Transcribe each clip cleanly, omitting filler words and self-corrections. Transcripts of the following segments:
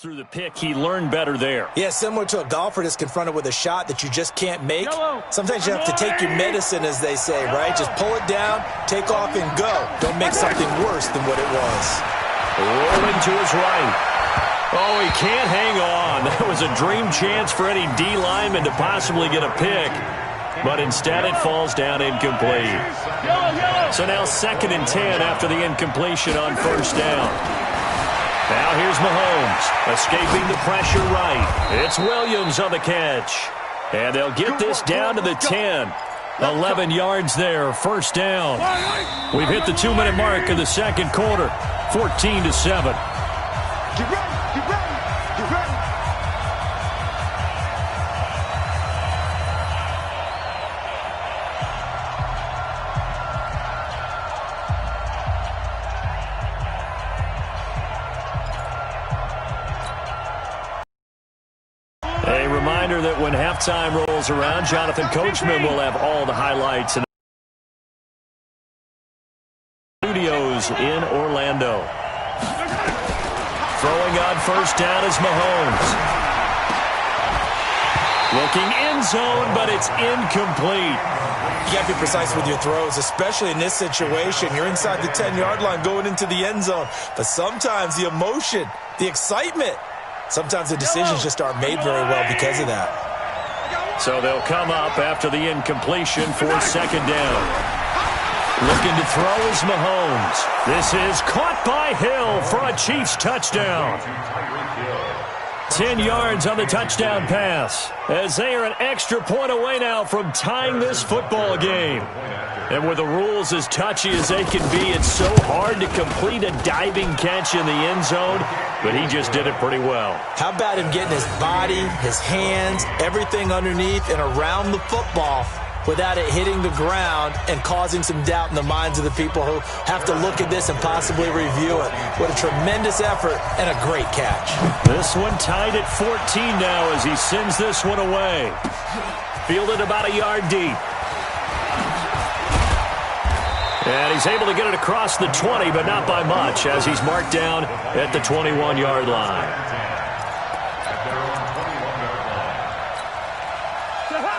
through the pick. He learned better there. Yeah, similar to a golfer that's confronted with a shot that you just can't make. Sometimes you have to take your medicine, as they say, right? Just pull it down, take off, and go. Don't make something worse than what it was. Rolling to his right. Oh, he can't hang on. That was a dream chance for any D lineman to possibly get a pick. But instead it falls down incomplete. So now 2nd and 10 after the incompletion on first down. Now here's Mahomes, escaping the pressure right. It's Williams on the catch. And they'll get this down to the 10. 11 yards there, first down. We've hit the 2-minute mark in the second quarter, 14-7. A reminder that when halftime rolls around, Jonathan Coachman will have all the highlights in the studios in Orlando. Throwing on first down is Mahomes. Looking end zone, but it's incomplete. You got to be precise with your throws, especially in this situation. You're inside the 10-yard line going into the end zone. But sometimes the emotion, the excitement, sometimes the decisions just aren't made very well because of that. So they'll come up after the incompletion for second down. Looking to throw is Mahomes. This is caught by Hill for a Chiefs touchdown. 10 yards on the touchdown pass, as they are an extra point away now from tying this football game. And with the rules as touchy as they can be, it's so hard to complete a diving catch in the end zone, but he just did it pretty well. How about him getting his body, his hands, everything underneath and around the football without it hitting the ground and causing some doubt in the minds of the people who have to look at this and possibly review it. What a tremendous effort and a great catch. This one tied at 14 now as he sends this one away. Fielded about a yard deep. And he's able to get it across the 20, but not by much, as he's marked down at the 21-yard line.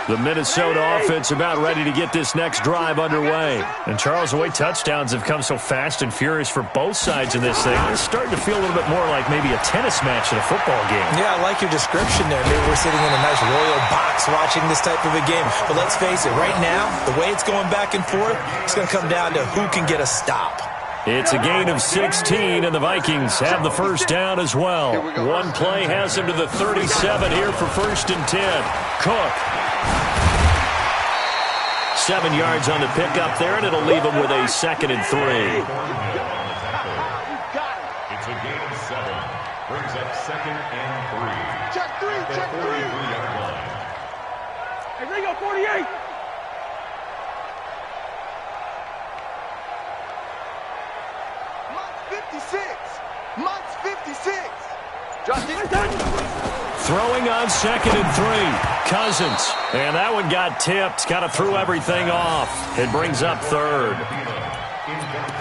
The Minnesota offense about ready to get this next drive underway. And, Charles, the way touchdowns have come so fast and furious for both sides in this thing, it's starting to feel a little bit more like maybe a tennis match in a football game. Yeah, I like your description there. Maybe we're sitting in a nice royal box watching this type of a game. But let's face it, right now, the way it's going back and forth, it's going to come down to who can get a stop. It's a gain of 16, and the Vikings have the first down as well. One play has them to the 37 here for 1st and 10. Cook. 7 yards on the pickup there, and it'll leave them with a 2nd and 3. It's a gain of 7. Brings up 2nd and 3. Check 3, check 3. Hey, Ringo, 48. Mott's 56. Justin. Throwing on 2nd and 3. Cousins. And that one got tipped. Kind of threw everything off. It brings up 3rd.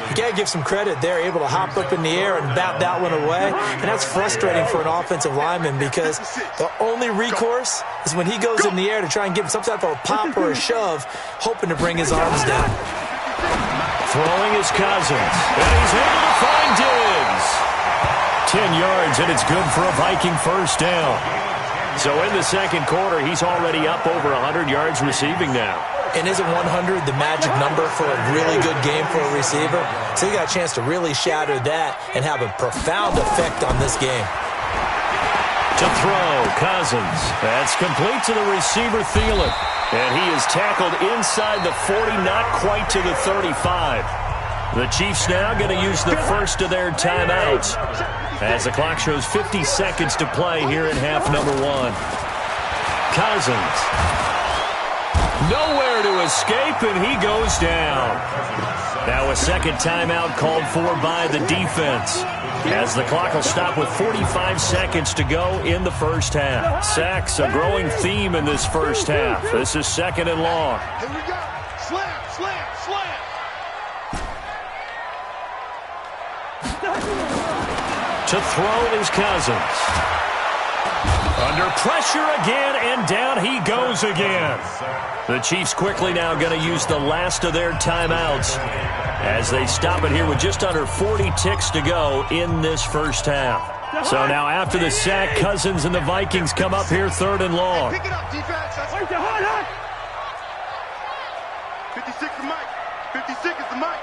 You got to give some credit there, able to hop up in the air and bat that one away. And that's frustrating for an offensive lineman because the only recourse is when he goes in the air to try and give him some type of a pop or a shove, hoping to bring his arms down. Throwing is Cousins. And he's able to find Diggs. 10 yards, and it's good for a Viking first down. So in the second quarter, he's already up over 100 yards receiving now. And isn't 100 the magic number for a really good game for a receiver? So you got a chance to really shatter that and have a profound effect on this game. To throw, Cousins. That's complete to the receiver, Thielen. And he is tackled inside the 40, not quite to the 35. The Chiefs now going to use the first of their timeouts as the clock shows 50 seconds to play here in half number 1. Cousins. Nowhere to escape, and he goes down. Now a second timeout called for by the defense, as the clock will stop with 45 seconds to go in the first half. Sacks, a growing theme in this first half. This is 2nd and long. Here we go. Slam, slam, slam. To throw is Cousins. Under pressure again, and down he goes again. The Chiefs quickly now going to use the last of their timeouts as they stop it here with just under 40 ticks to go in this first half. So now after the sack, Cousins and the Vikings come up here 3rd and long. Pick it up, defense. 56 is Mike. 56 is the Mike.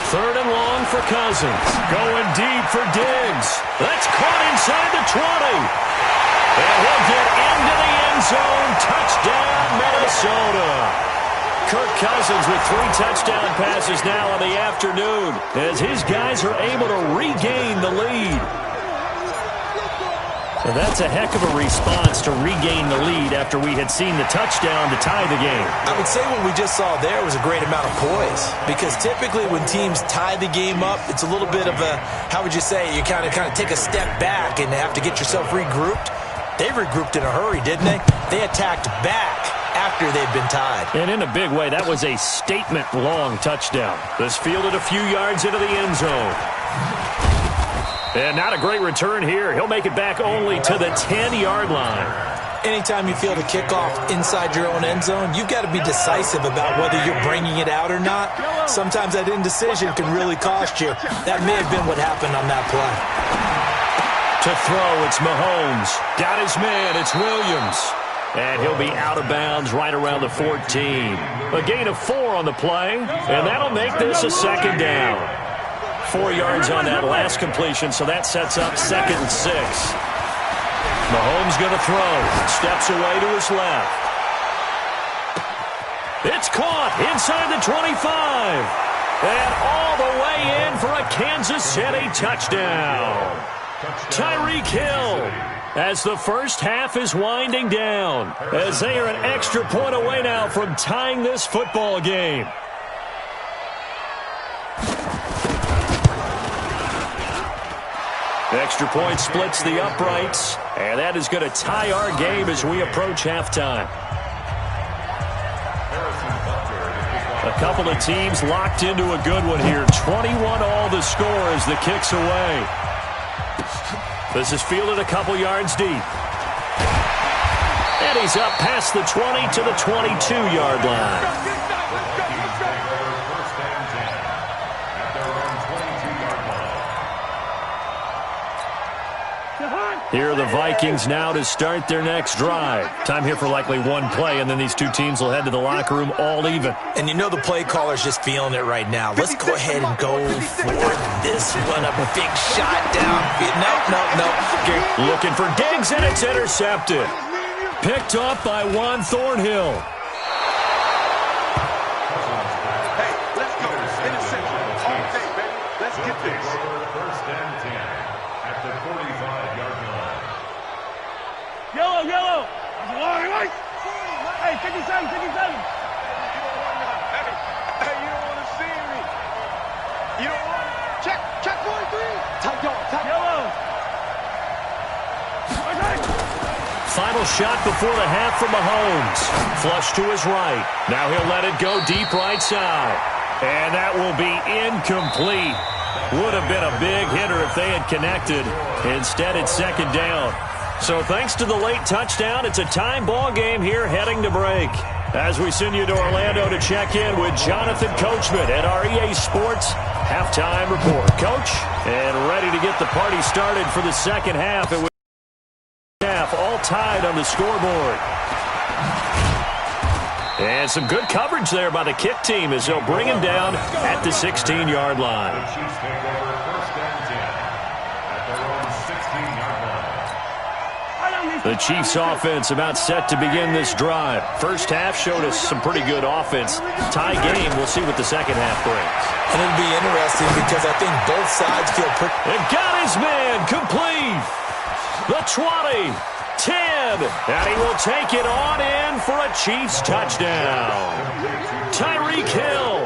3rd and long for Cousins. Going deep for Diggs. That's caught inside the 20. And he'll get into the end zone. Touchdown, Minnesota. Kirk Cousins with 3 touchdown passes now in the afternoon as his guys are able to regain the lead. So that's a heck of a response to regain the lead after we had seen the touchdown to tie the game. I would say what we just saw there was a great amount of poise, because typically when teams tie the game up, it's a little bit of a, how would you say, you kind of take a step back and have to get yourself regrouped. They regrouped in a hurry, didn't they? They attacked back after they'd been tied. And in a big way, that was a statement-long touchdown. This fielded a few yards into the end zone. And not a great return here. He'll make it back only to the 10-yard line. Anytime you field a kickoff inside your own end zone, you've got to be decisive about whether you're bringing it out or not. Sometimes that indecision can really cost you. That may have been what happened on that play. To throw, it's Mahomes. Got his man, it's Williams. And he'll be out of bounds right around the 14. A gain of 4 on the play, and that'll make this a 2nd down. 4 yards on that last completion, so that sets up 2nd and 6. Mahomes going to throw. Steps away to his left. It's caught inside the 25. And all the way in for a Kansas City touchdown. Tyreek Hill, as the first half is winding down, as they are an extra point away now from tying this football game. Extra point splits the uprights, and that is going to tie our game as we approach halftime. A couple of teams locked into a good one here. 21 all the score as the kick's away. This is fielded a couple yards deep. And he's up past the 20 to the 22-yard line. Here are the Vikings now to start their next drive. Time here for likely one play, and then these two teams will head to the locker room all even. And you know the play caller's just feeling it right now. Let's go ahead and go for this one. A big shot down. No. Looking for Diggs, and it's intercepted. Picked off by Juan Thornhill. Hey, let's go. Interception. All day, baby. Let's get this. First and 10 at the 45-yard line. Yellow. Right. Hey, 57. Hey, you don't want to see me. You don't want to. Check 43. Top yellow. Final shot before the half from Mahomes. Flush to his right. Now he'll let it go deep right side. And that will be incomplete. Would have been a big hitter if they had connected. Instead, it's 2nd down. So thanks to the late touchdown, it's a time ball game here heading to break. As we send you to Orlando to check in with Jonathan Coachman at our EA Sports Halftime Report. Coach, and ready to get the party started for the second half. It was all tied on the scoreboard. And some good coverage there by the kick team as they'll bring him down at the 16-yard line. The Chiefs take over first and 10 at their own 16-yard line. The Chiefs offense about set to begin this drive. First half showed us some pretty good offense. Tie game, we'll see what the second half brings. And it'll be interesting because I think both sides feel pretty... And got his man complete. The 20, 10, and he will take it on in for a Chiefs touchdown. Tyreek Hill,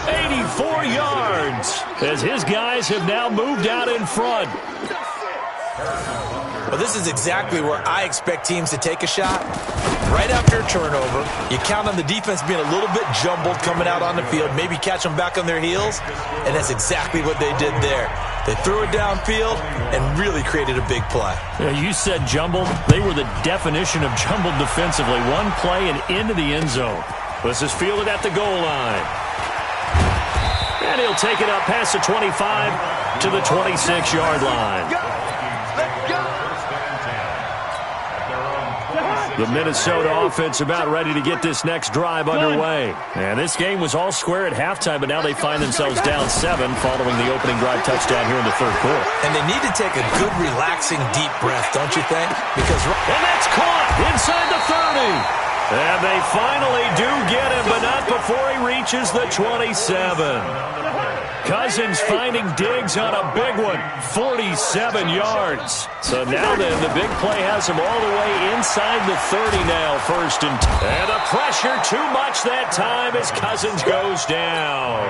84 yards, as his guys have now moved out in front. Harrison Butker Well, this is exactly where I expect teams to take a shot. Right after a turnover, you count on the defense being a little bit jumbled coming out on the field, maybe catch them back on their heels, and that's exactly what they did there. They threw it downfield and really created a big play. Yeah, you said jumbled. They were the definition of jumbled defensively. One play and into the end zone. This is fielded at the goal line. And he'll take it up past the 25 to the 26-yard line. The Minnesota offense about ready to get this next drive underway. And this game was all square at halftime, but now they find themselves down 7 following the opening drive touchdown here in the third quarter. And they need to take a good, relaxing, deep breath, don't you think? And that's caught inside the 30. And they finally do get him, but not before he reaches the 27. Cousins finding Diggs on a big one, 47 yards. So now then, the big play has him all the way inside the 30 now, first and 10. And the pressure too much that time as Cousins goes down.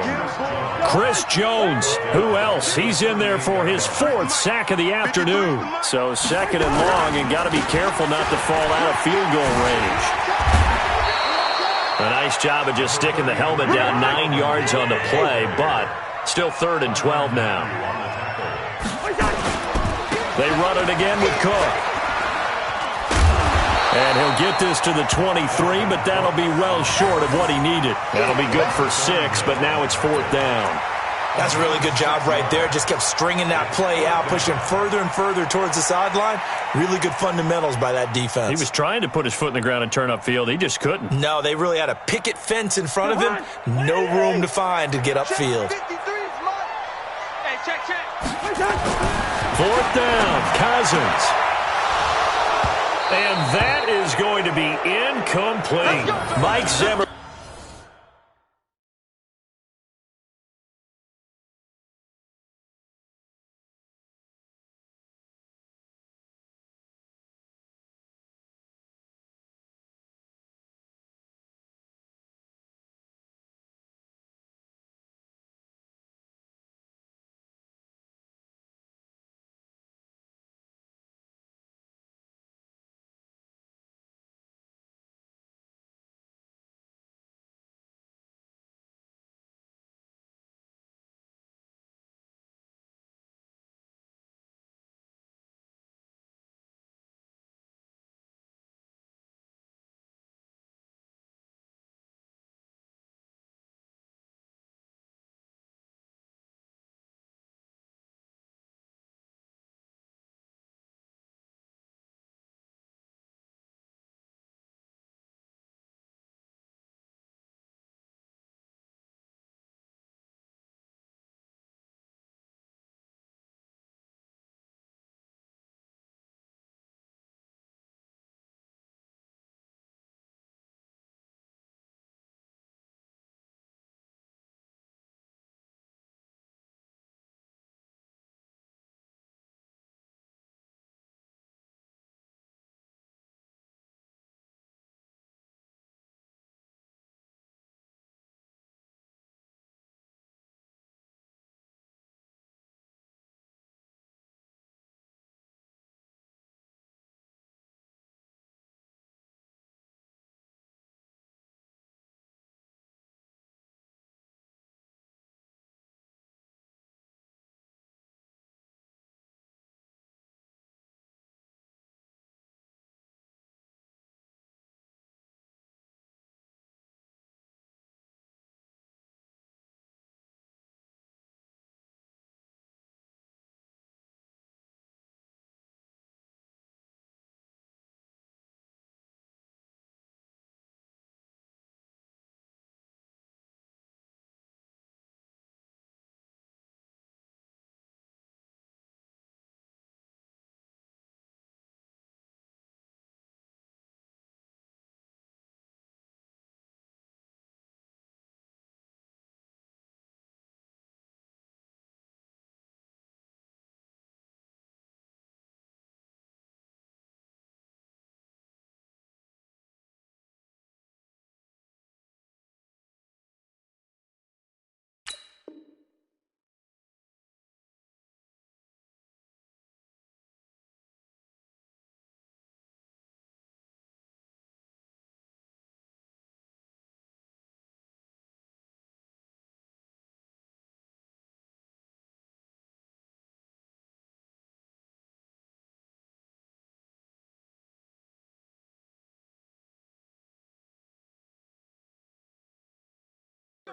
Chris Jones, who else? He's in there for his 4th sack of the afternoon. So second and long, and got to be careful not to fall out of field goal range. A nice job of just sticking the helmet down 9 yards on the play, but still 3rd and 12 now. They run it again with Cook. And he'll get this to the 23, but that'll be well short of what he needed. That'll be good for 6, but now it's 4th down. That's a really good job right there. Just kept stringing that play out, pushing further and further towards the sideline. Really good fundamentals by that defense. He was trying to put his foot in the ground and turn upfield. He just couldn't. No, they really had a picket fence in front of him. No room to find to get upfield. Check. 4th down, Cousins. And that is going to be incomplete. Mike Zimmer.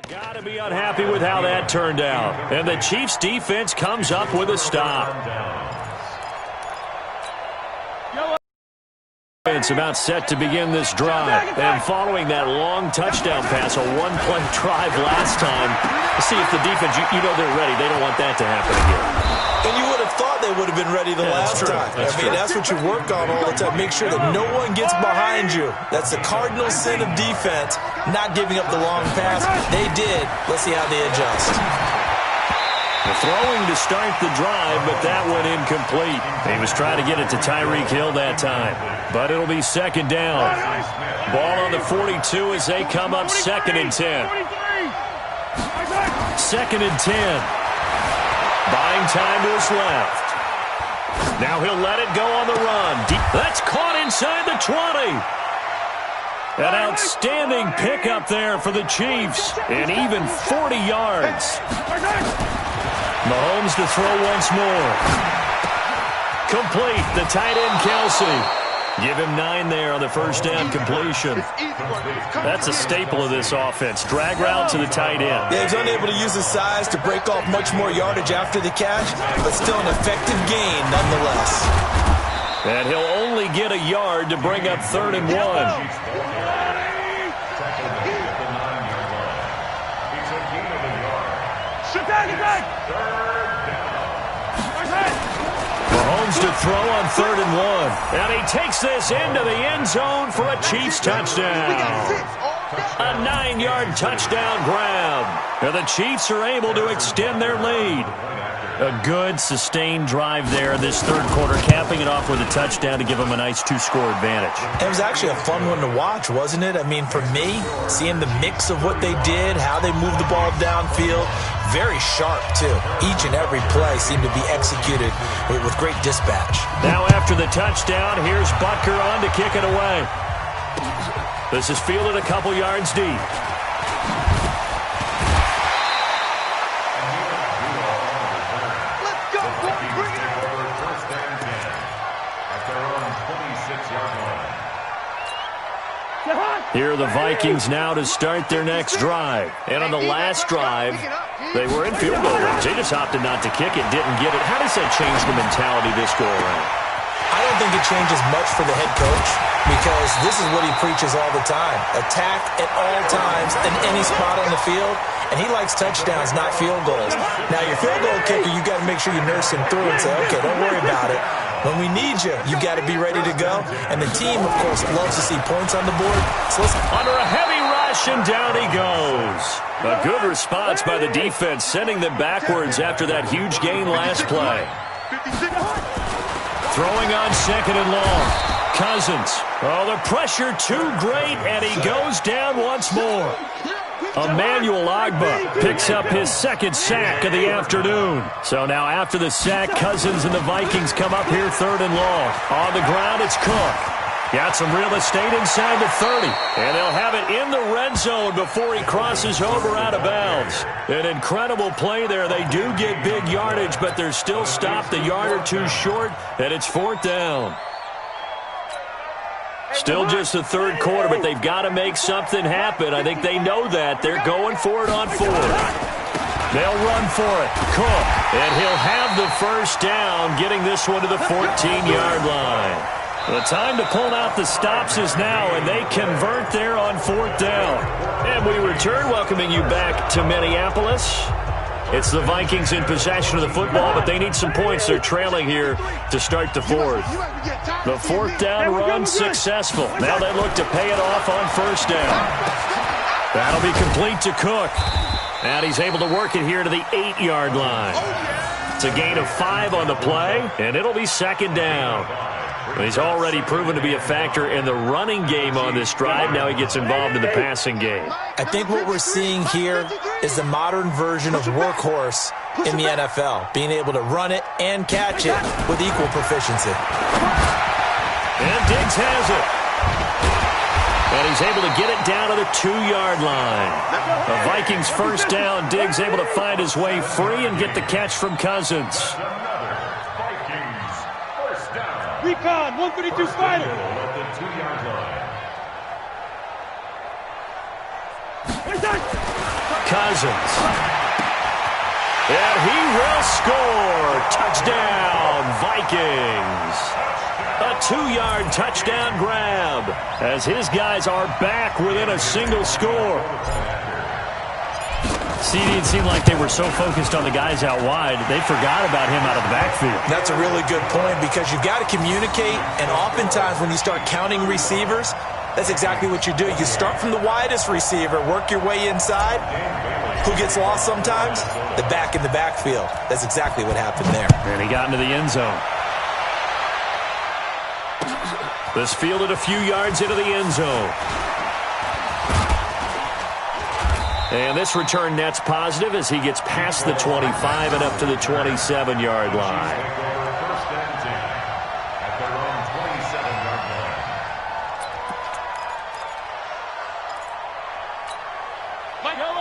Got to be unhappy with how that turned out. And the Chiefs defense comes up with a stop. It's about set to begin this drive. And following that long touchdown pass, a one-play drive last time, see if the defense, you know they're ready. They don't want that to happen again. And you would have thought they would have been ready the last time. That's what you work on all the time. Make sure that no one gets behind you. That's the cardinal sin of defense, not giving up the long pass. They did. Let's see how they adjust. Throwing to start the drive, but that went incomplete. He was trying to get it to Tyreek Hill that time. But it'll be second down. Ball on the 42 as they come up 2nd and 10. 2nd and 10. Buying time to his left. Now he'll let it go on the run. That's caught inside the 20. An outstanding pickup there for the Chiefs. And even 40 yards. Mahomes to throw once more. Complete. The tight end, Kelsey. Give him 9 there on the first down completion. That's a staple of this offense. Drag route to the tight end. Yeah, he's unable to use his size to break off much more yardage after the catch, but still an effective gain nonetheless. And he'll only get a yard to bring up 3rd and 1. Mahomes to throw on 3rd and 1. And he takes this into the end zone for a Chiefs touchdown. A 9-yard touchdown grab. And the Chiefs are able to extend their lead. A good, sustained drive there this third quarter, capping it off with a touchdown to give them a nice 2-score advantage. It was actually a fun one to watch, wasn't it? I mean, for me, seeing the mix of what they did, how they moved the ball downfield, very sharp, too. Each and every play seemed to be executed with great dispatch. Now after the touchdown, here's Butker on to kick it away. This is fielded a couple yards deep. Here are the Vikings now to start their next drive. And on the last drive, they were in field goal range. They just opted not to kick it, didn't get it. How does that change the mentality this go around? I don't think it changes much for the head coach because this is what he preaches all the time. Attack at all times in any spot on the field, and he likes touchdowns, not field goals. Now, your field goal kicker, you got to make sure you nurse him through and say, okay, don't worry about it. When we need you, you got to be ready to go. And the team, of course, loves to see points on the board. So let's under a heavy rush, and down he goes. A good response by the defense, sending them backwards after that huge gain last play. Throwing on 2nd and long. Cousins. Oh, the pressure too great, and he goes down once more. Emmanuel Ogbah picks up his 2nd sack of the afternoon. So now after the sack, Cousins and the Vikings come up here 3rd and long. On the ground, it's Cook. Got some real estate inside the 30. And they'll have it in the red zone before he crosses over out of bounds. An incredible play there. They do get big yardage, but they're still stopped a yard or two short, and it's 4th down. Still just the third quarter, but they've got to make something happen. I think they know that. They're going for it on 4th. They'll run for it. Cook. And he'll have the first down, getting this one to the 14-yard line. The time to pull out the stops is now, and they convert there on 4th down. And we return, welcoming you back to Minneapolis. It's the Vikings in possession of the football, but they need some points. They're trailing here to start the 4th. The 4th down run successful. Now they look to pay it off on 1st down. That'll be complete to Cook. And he's able to work it here to the 8-yard line. It's a gain of 5 on the play, and it'll be 2nd down. He's already proven to be a factor in the running game on this drive. Now he gets involved in the passing game. I think what we're seeing here is the modern version of workhorse in the NFL, being able to run it and catch it with equal proficiency. And Diggs has it. And he's able to get it down to the 2-yard line. The Vikings first down. Diggs able to find his way free and get the catch from Cousins. Recon, 132 Spider. Cousins. And he will score. Touchdown, Vikings. A 2-yard touchdown grab as his guys are back within a single score. It seemed like they were so focused on the guys out wide, they forgot about him out of the backfield. That's a really good point because you've got to communicate, and oftentimes when you start counting receivers, that's exactly what you do. You start from the widest receiver, work your way inside. Who gets lost sometimes? The back in the backfield. That's exactly what happened there. And he got into the end zone. This fielded a few yards into the end zone. And this return net's positive as he gets past the 25 and up to the 27-yard line. First and 10 at their own 27-yard line.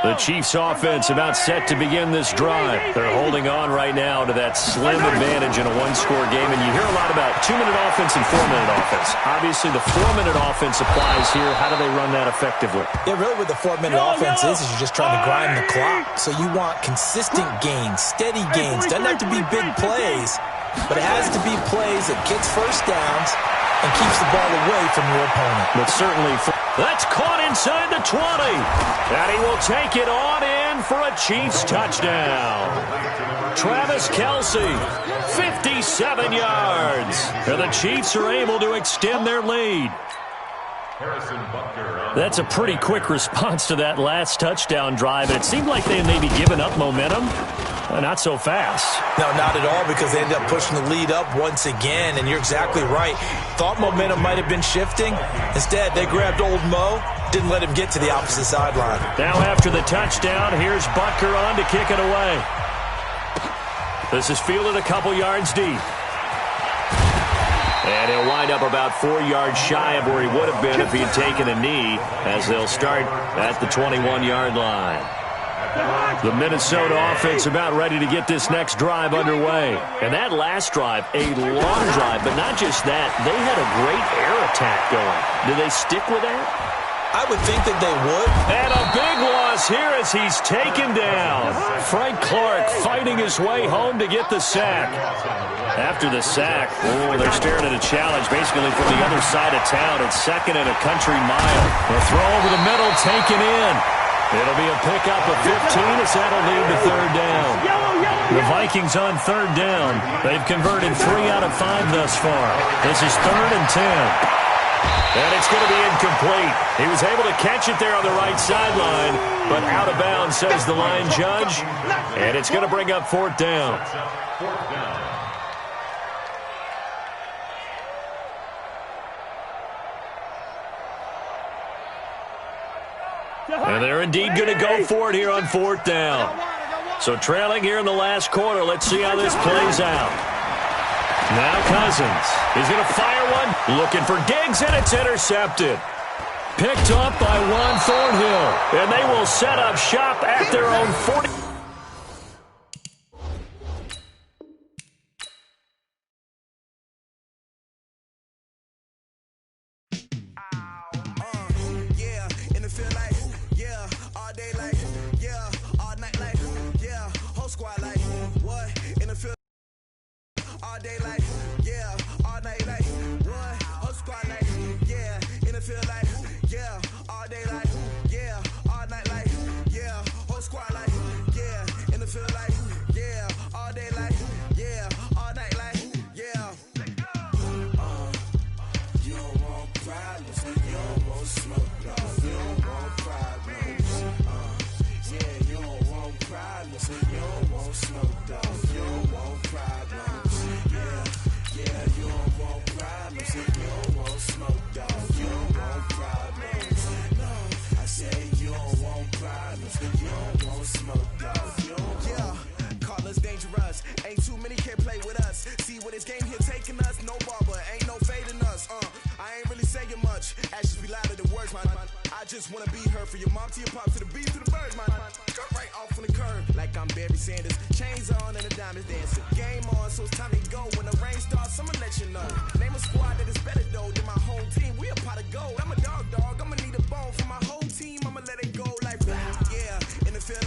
The Chiefs offense about set to begin this drive. They're holding on right now to that slim advantage in a one-score game. And you hear a lot about 2-minute offense and 4-minute offense. Obviously, the 4-minute offense applies here. How do they run that effectively? Yeah, really what the 4-minute offense is you're just trying to grind the clock. So you want consistent gains, steady gains. Doesn't have to be big plays, but it has to be plays that gets first downs and keeps the ball away from your opponent. But certainly, that's caught inside the 20. And he will take it on in for a Chiefs touchdown. Travis Kelce, 57 yards. And the Chiefs are able to extend their lead. That's a pretty quick response to that last touchdown drive. It seemed like they may be giving up momentum. Not so fast. No, not at all, because they ended up pushing the lead up once again, and you're exactly right. Thought momentum might have been shifting. Instead, they grabbed old Mo, didn't let him get to the opposite sideline. Now after the touchdown, here's Butker on to kick it away. This is fielded a couple yards deep. And he'll wind up about 4 yards shy of where he would have been if he had taken a knee, as they'll start at the 21-yard line. The Minnesota offense about ready to get this next drive underway. And that last drive, a long drive, but not just that. They had a great air attack going. Do they stick with that? I would think that they would. And a big loss here as he's taken down. Frank Clark fighting his way home to get the sack. After the sack, they're staring at a challenge basically from the other side of town. It's second and a country mile. The throw over the middle taken in. It'll be a pickup of 15 as that'll lead to third down. The Vikings on third down. They've converted 3 out of 5 thus far. This is 3rd and 10. And it's going to be incomplete. He was able to catch it there on the right sideline, but out of bounds, says the line judge. And it's going to bring up 4th down. And they're indeed going to go for it here on 4th down. So trailing here in the last quarter. Let's see how this plays out. Now Cousins. He's going to fire one. Looking for Diggs, and it's intercepted. Picked up by Juan Thornhill. And they will set up shop at their own 40. I'm a dog. I'ma need a bone for my whole team. I'ma let it go like, yeah. In the field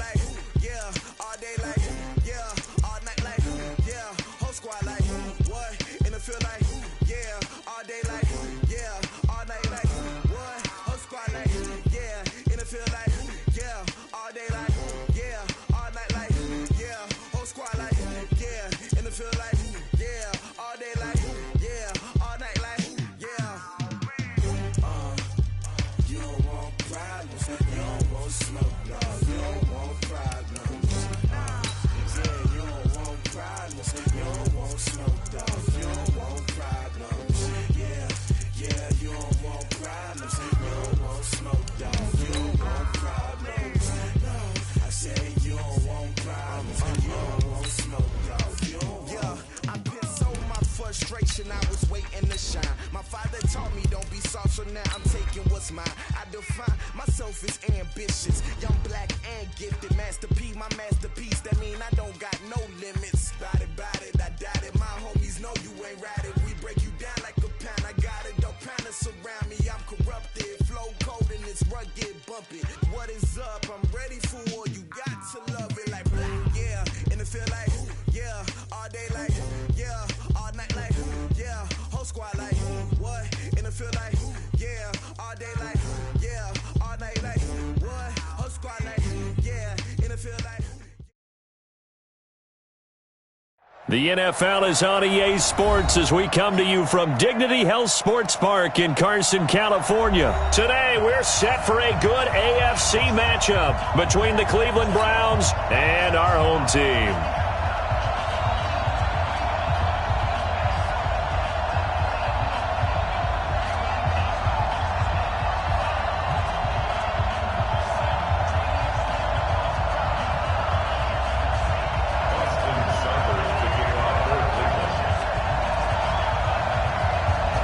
to shine. My father taught me don't be soft, so now I'm taking what's mine. I define myself as ambitious, young, black, and gifted. Master P, my masterpiece. That mean I don't got no limits. Bout it, I doubt it. My homies know you ain't ratted. We break you down like a pound. I got it, don't pound us around me. I'm corrupted, flow cold and it's rugged, bumpy. What is up? I'm ready for war. You got to love it like yeah, and it feel like yeah, all day like yeah, all night like yeah, whole squad like what? And it feel like yeah, all day like yeah, all night like what? Whole squad like yeah, and it feel like. The NFL is on EA Sports as we come to you from Dignity Health Sports Park in Carson, California. Today, we're set for a good AFC matchup between the Cleveland Browns and our home team.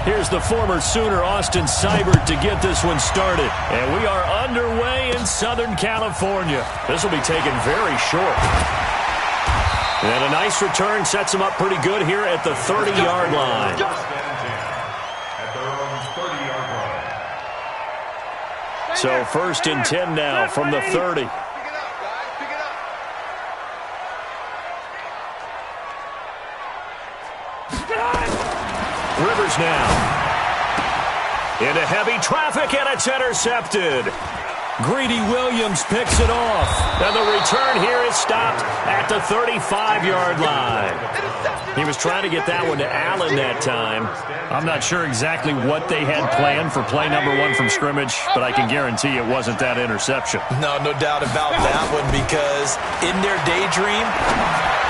Here's the former Sooner, Austin Seibert, to get this one started. And we are underway in Southern California. This will be taken very short. And a nice return sets him up pretty good here at the 30-yard line. So 1st and 10 now from the 30. Rivers now into heavy traffic, and it's intercepted. Greedy Williams picks it off, and the return here is stopped at the 35-yard line. He was trying to get that one to Allen that time. I'm not sure exactly what they had planned for play number 1 from scrimmage, but I can guarantee it wasn't that interception. No doubt about that one, because in their daydream,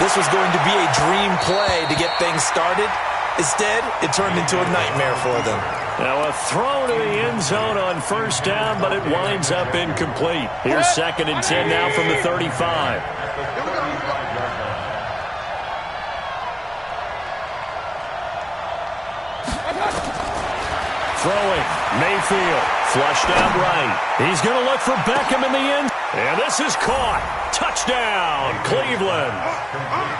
this was going to be a dream play to get things started. Instead, it turned into a nightmare for them. Now a throw to the end zone on 1st down, but it winds up incomplete. Here's 2nd and 10 now from the 35. Throwing, Mayfield, flushed out right. He's going to look for Beckham in the end. And this is caught. Touchdown, Cleveland.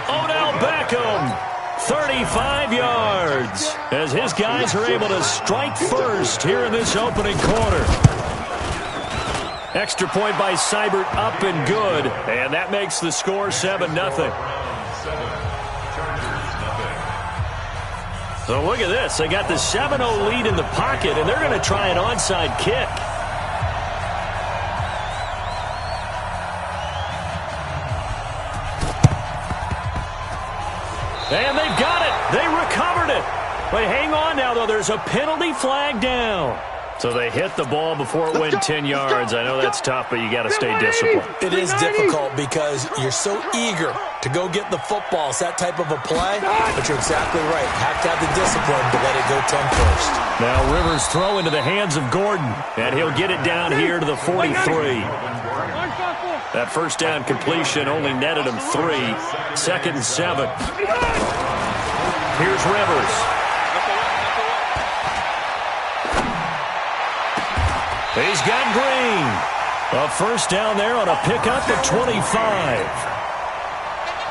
Odell Beckham. 35 yards as his guys are able to strike first here in this opening quarter. Extra point by Seibert, up and good, and that makes the score 7-0. So look at this. They got the 7-0 lead in the pocket, and they're going to try an onside kick. And they've got it. They recovered it. But hang on now, though. There's a penalty flag down. So they hit the ball before it went 10 yards. I know that's tough, but you got to stay disciplined. It is difficult because you're so eager to go get the football. It's that type of a play, but you're exactly right. Have to have the discipline to let it go 10 first. Now Rivers throw into the hands of Gordon, and he'll get it down here to the 43. That 1st down completion only netted him 3. 2nd and 7. Here's Rivers. He's got Green. A 1st down there on a pickup at 25.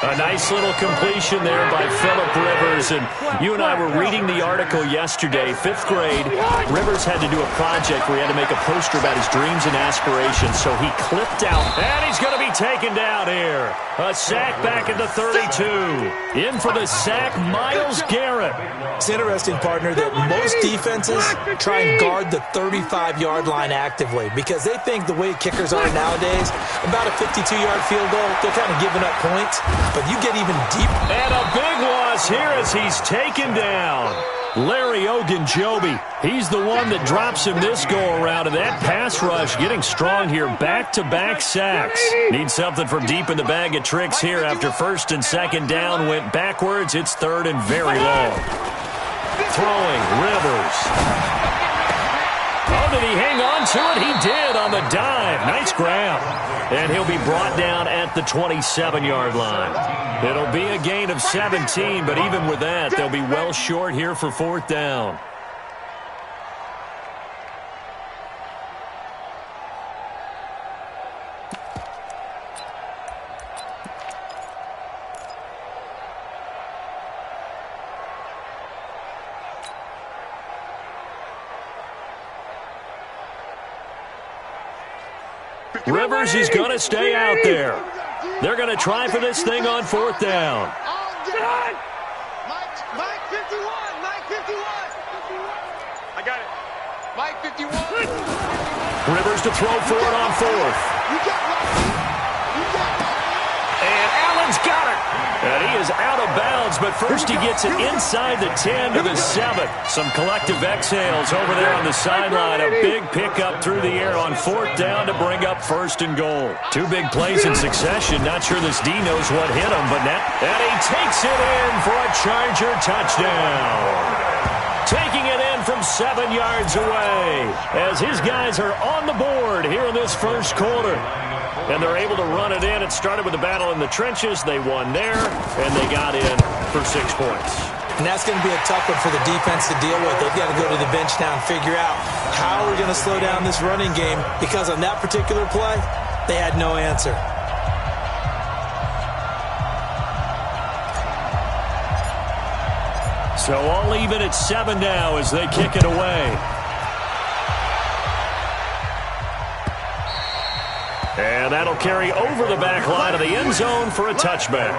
A nice little completion there by Phillip Rivers. And you and I were reading the article yesterday, 5th grade. Rivers had to do a project where he had to make a poster about his dreams and aspirations. So he clipped out, and he's going to be taken down here. A sack back at the 32. In for the sack, Myles Garrett. It's interesting, partner, that most defenses try and guard the 35-yard line actively because they think the way kickers are nowadays, about a 52-yard field goal, they're kind of giving up points. But you get even deeper. And a big loss here as he's taken down. Larry Ogunjobi, he's the one that drops him this go-around, and that pass rush getting strong here. Back-to-back sacks. Need something from deep in the bag of tricks here after 1st and 2nd down went backwards. It's 3rd and very long. Throwing, Rivers. Did he hang on to it? He did on the dive. Nice grab. And he'll be brought down at the 27-yard line. It'll be a gain of 17, but even with that, they'll be well short here for fourth down. Rivers is going to stay out there. They're going to try for this thing on fourth down. Mike 51. Mike 51. I got it. Mike 51. Rivers to throw for it on fourth. And Allen's got it. And he is out of bounds, but first he gets it inside the 10 to the 7. Some collective exhales over there on the sideline. A big pickup through the air on fourth down to bring up first and goal. Two big plays in succession. Not sure this D knows what hit him, but and he takes it in for a Charger touchdown. Taking it in from 7 yards away as his guys are on the board here in this first quarter. And they're able to run it in. It started with a battle in the trenches. They won there, and they got in for 6 points. And that's going to be a tough one for the defense to deal with. They've got to go to the bench now and figure out how we're going to slow down this running game, because on that particular play, they had no answer. So all even at 7 now as they kick it away. And that'll carry over the back line of the end zone for a touchback.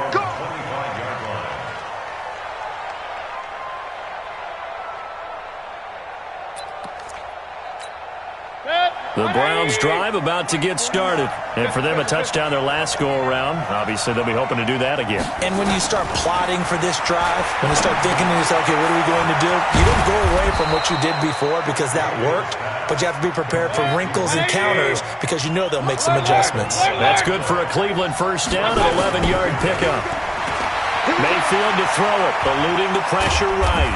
The Browns drive about to get started. And for them, a touchdown their last go-around. Obviously, they'll be hoping to do that again. And when you start plotting for this drive, when you start thinking to yourself, okay, what are we going to do? You don't go away from what you did before because that worked, but you have to be prepared for wrinkles and counters because you know they'll make some adjustments. That's good for a Cleveland first down, an 11-yard pickup. Mayfield to throw it, eluding the pressure right.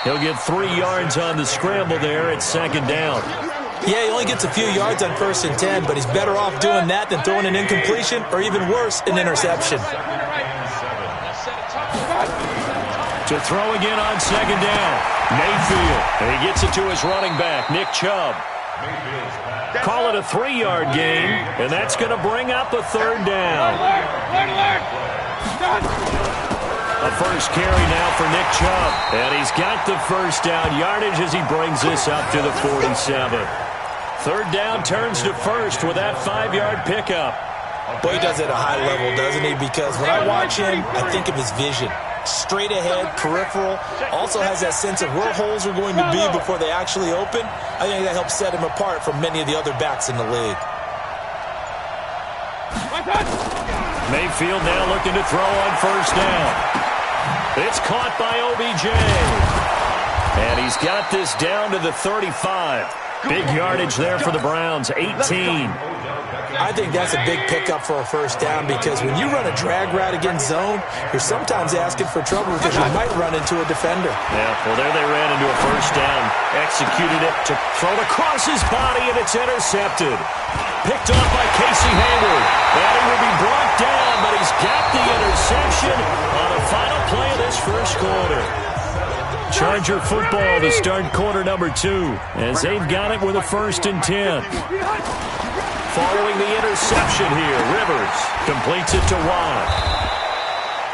He'll get 3 yards on the scramble there at second down. Yeah, he only gets a few yards on 1st and 10, but he's better off doing that than throwing an incompletion or even worse, an interception. To throw again on second down. Mayfield. And he gets it to his running back, Nick Chubb. Call it a 3-yard gain, and that's going to bring up a third down. A first carry now for Nick Chubb. And he's got the first down yardage as he brings this up to the 47. Third down turns to first with that 5-yard pickup. Boy, he does it at a high level, doesn't he? Because when I watch him, I think of his vision. Straight ahead, peripheral. Also has that sense of where holes are going to be before they actually open. I think that helps set him apart from many of the other backs in the league. Mayfield now looking to throw on first down. It's caught by OBJ. And he's got this down to the 35. Big yardage there for the Browns, 18. I think that's a big pickup for a first down because when you run a drag route against zone, you're sometimes asking for trouble because you might run into a defender. Yeah, well, there they ran into a first down. Executed it to throw it across his body, and it's intercepted. Picked off by Casey Hayward. And he will be brought down, but he's got the interception on the final play of this first quarter. Charger football to start quarter number 2 as they've got it with a 1st and 10. Following the interception here, Rivers completes it to Watt.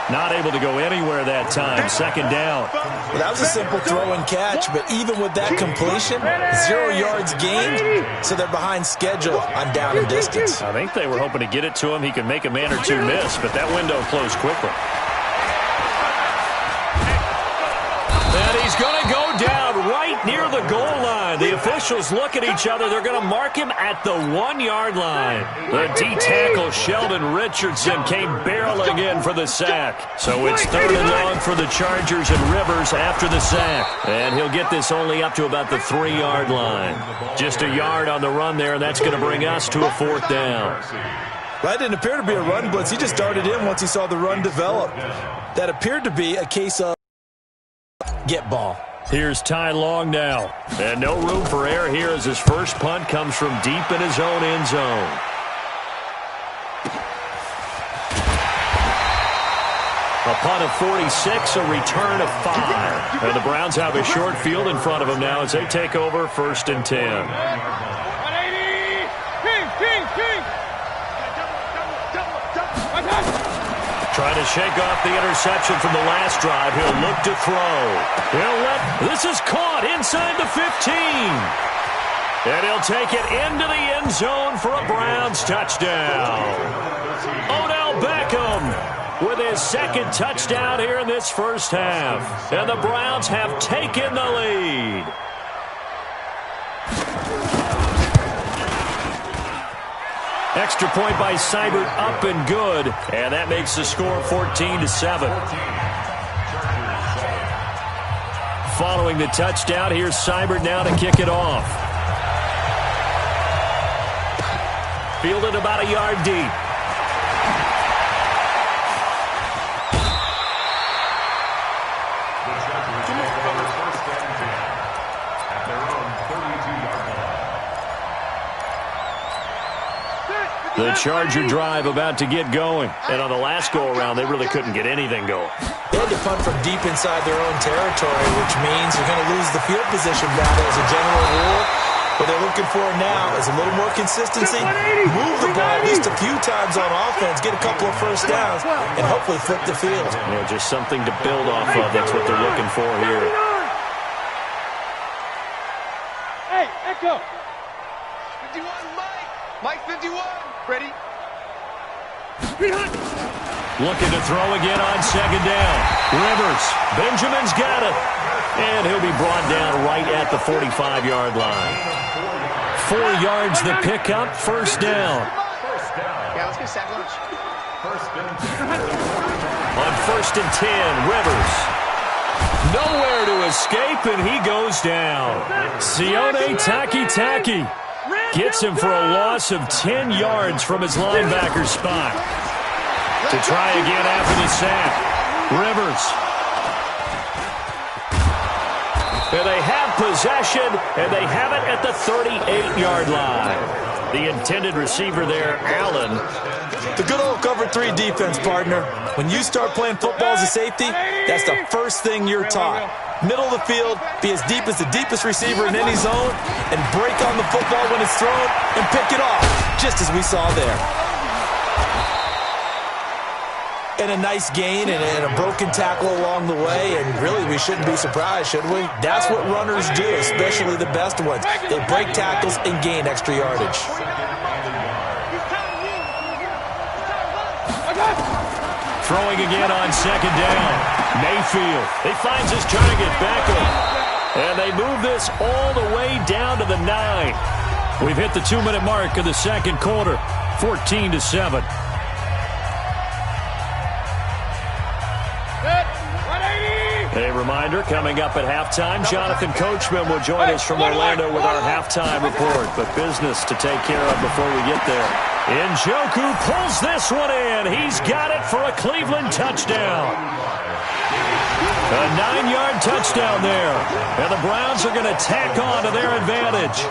Not able to go anywhere that time, second down. Well, that was a simple throw and catch, but even with that completion, 0 yards gained, so they're behind schedule on down and distance. I think they were hoping to get it to him. He could make a man or two miss, but that window closed quickly. And he's going to go down right near the goal line. The officials look at each other. They're going to mark him at the 1-yard line. The D-tackle, Sheldon Richardson, came barreling in for the sack. So it's 3rd and long for the Chargers and Rivers after the sack. And he'll get this only up to about the 3-yard line. Just a yard on the run there, and that's going to bring us to a 4th down. That didn't appear to be a run blitz. He just darted in once he saw the run develop. That appeared to be a case of get ball. Here's Ty Long now. And no room for error here as his first punt comes from deep in his own end zone. A punt of 46, a return of 5. And the Browns have a short field in front of them now as they take over 1st and 10. Trying to shake off the interception from the last drive. He'll look to throw. This is caught inside the 15. And he'll take it into the end zone for a Browns touchdown. Odell Beckham with his second touchdown here in this first half. And the Browns have taken the lead. Extra point by Seibert, up and good. And that makes the score 14-7. Following the touchdown, here's Seibert now to kick it off. Fielded about a yard deep. The Charger drive about to get going. And on the last go-around, they really couldn't get anything going. They had to punt from deep inside their own territory, which means you're going to lose the field position battle as a general rule. What they're looking for now is a little more consistency. Move the ball at least a few times on offense, get a couple of first downs, and hopefully flip the field. Yeah, just something to build off of. That's what they're looking for here. Hey, Echo. 51, Mike. Mike 51. Ready? Looking to throw again on second down. Rivers. Benjamin's got it. And he'll be brought down right at the 45-yard line. 4 yards the pickup, first down. Yeah, let's get sack lunch. On 1st and 10, Rivers. Nowhere to escape, and he goes down. Sione Taki gets him for a loss of 10 yards from his linebacker spot. To try again after the sack. Rivers. And they have possession, and they have it at the 38-yard line. The intended receiver there, Allen. The good old cover 3 defense, partner. When you start playing football as a safety, that's the first thing you're taught. Middle of the field, be as deep as the deepest receiver in any zone, and break on the football when it's thrown, and pick it off, just as we saw there. And a nice gain and a broken tackle along the way, and really we shouldn't be surprised, should we? That's what runners do, especially the best ones. They break tackles and gain extra yardage. Throwing again on second down. Mayfield. He finds his target, Beckham. And they move this all the way down to the 9. We've hit the 2-minute mark of the second quarter. 14-7. A reminder, coming up at halftime, Jonathan Coachman will join us from Orlando with our halftime report. But business to take care of before we get there. Njoku pulls this one in. He's got it for a Cleveland touchdown. A 9-yard touchdown there. And the Browns are going to tack on to their advantage.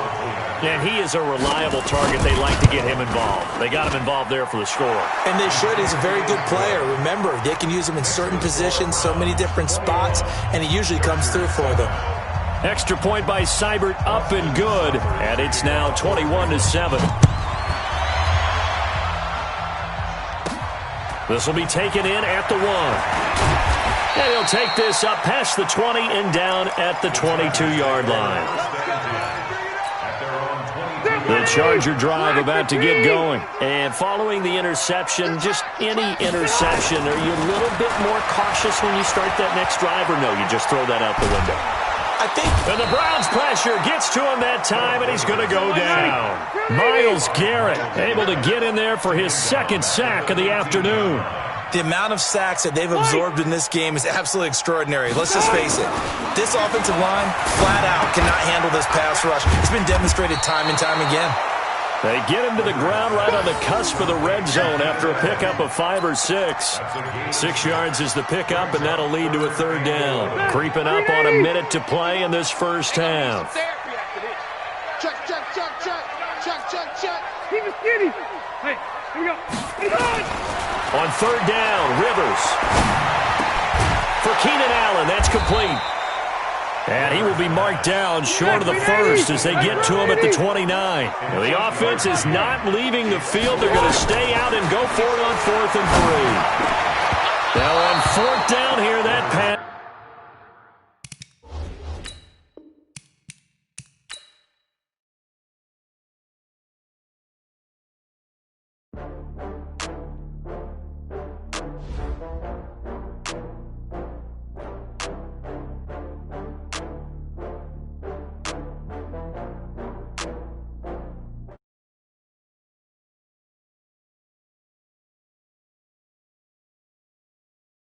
And he is a reliable target. They like to get him involved. They got him involved there for the score. And they should. He's a very good player. Remember, they can use him in certain positions, so many different spots, and he usually comes through for them. Extra point by Seibert, up and good. And it's now 21-7. This will be taken in at the 1. And he'll take this up past the 20 and down at the 22-yard line. The Charger drive about to get going. And following the interception, just any interception, are you a little bit more cautious when you start that next drive, or no, you just throw that out the window? I think. And the Browns pressure gets to him that time, and he's going to go down. Myles Garrett able to get in there for his second sack of the afternoon. The amount of sacks that they've absorbed in this game is absolutely extraordinary. Let's just face it. This offensive line, flat out, cannot handle this pass rush. It's been demonstrated time and time again. They get him to the ground right on the cusp of the red zone after a pickup of 5 or 6. 6 yards is the pickup, and that'll lead to a third down. Creeping up on a minute to play in this first half. Check. Keep it skinny. Hey, here we go. On third down, Rivers. For Keenan Allen, that's complete. And he will be marked down short of the first as they get to him at the 29. Now, the offense is not leaving the field. They're going to stay out and go for it on 4th and 3. Now on 4th down here, that pass